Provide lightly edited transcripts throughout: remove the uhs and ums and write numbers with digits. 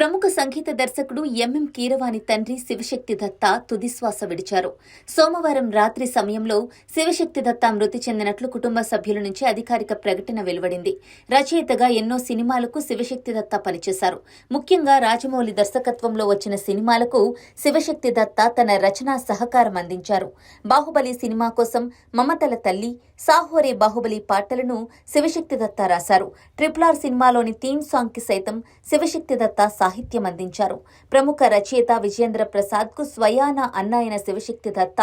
ప్రముఖ సంగీత దర్శకుడు ఎంఎం కీరవాణి తండ్రి శివశక్తి దత్త తుదిశ్వాస విడిచారు. సోమవారం రాత్రి సమయంలో శివశక్తి దత్త మృతి చెందినట్లు కుటుంబ సభ్యుల నుంచి అధికారిక ప్రకటన వెలువడింది. రచయితగా ఎన్నో సినిమాలకు శివశక్తి దత్త పనిచేశారు. ముఖ్యంగా రాజమౌళి దర్శకత్వంలో వచ్చిన సినిమాలకు శివశక్తి దత్త తన రచనా సహకారం అందించారు. బాహుబలి సినిమా కోసం మమతల తల్లి, సాహోరే బాహుబలి పాటలను శివశక్తి దత్త రాశారు. RRR సినిమాలోని థీమ్ సాంగ్ కి సైతం శివశక్తి దత్త సాహిత్యం అందించారు. ప్రముఖ రచయిత విజేంద్ర ప్రసాద్ కు స్వయాన అన్న అయిన శివశక్తి దత్త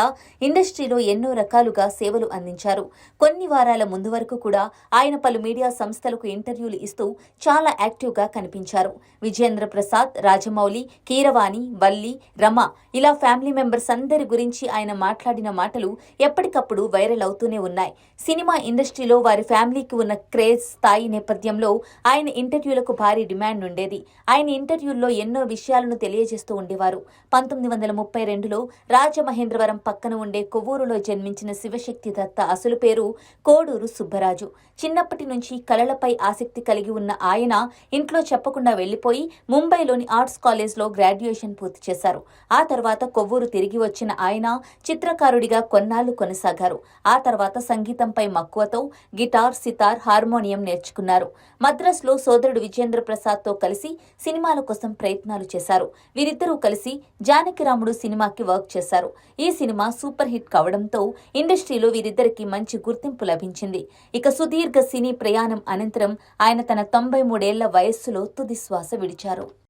ఇండస్ట్రీలో ఎన్నో రకాలుగా సేవలు అందించారు. కొన్ని వారాల ముందు వరకు కూడా ఆయన పలు మీడియా సంస్థలకు ఇంటర్వ్యూలు ఇస్తూ చాలా యాక్టివ్ గా కనిపించారు. విజేంద్ర ప్రసాద్, రాజమౌళి, కీరవాణి, వల్లి, రమ ఇలా ఫ్యామిలీ మెంబర్స్ అందరి గురించి ఆయన మాట్లాడిన మాటలు ఎప్పటికప్పుడు వైరల్ అవుతూనే ఉన్నాయి. సినిమా ఇండస్ట్రీలో వారి ఫ్యామిలీకి ఉన్న క్రేజ్ స్థాయి నేపథ్యంలో ఆయన ఇంటర్వ్యూలకు భారీ డిమాండ్ ఉండేది. ఆయన ఇంటర్వ్యూల్లో ఎన్నో విషయాలను తెలియజేస్తూ ఉండేవారు. 1932లో రాజమహేంద్రవరం పక్కన ఉండే కొవ్వూరులో జన్మించిన శివశక్తి దత్త అసలు పేరు కోడూరు సుబ్బరాజు. చిన్నప్పటి నుంచి కళలపై ఆసక్తి కలిగి ఉన్న ఆయన ఇంట్లో చెప్పకుండా వెళ్లిపోయి ముంబైలోని ఆర్ట్స్ కాలేజ్లో గ్రాడ్యుయేషన్ పూర్తి చేశారు. ఆ తర్వాత కొవ్వూరు తిరిగి వచ్చిన ఆయన చిత్రకారుడిగా కొన్నాళ్లు కొనసాగారు. ఆ తర్వాత సంగీతంపై మక్కువతో గిటార్, సితార్, హార్మోనియం నేర్చుకున్నారు. మద్రాసులో సోదరుడు విజేంద్ర ప్రసాద్తో కలిసి సినిమాల కోసం ప్రయత్నాలు చేశారు. వీరిద్దరూ కలిసి జానకిరాముడు సినిమాకి వర్క్ చేశారు. ఈ సినిమా సూపర్ హిట్ కావడంతో ఇండస్ట్రీలో వీరిద్దరికి మంచి గుర్తింపు లభించింది. ఇక సుదీర్ఘ సినీ ప్రయాణం అనంతరం ఆయన తన 93 ఏళ్ల వయస్సులో తుది శ్వాస విడిచారు.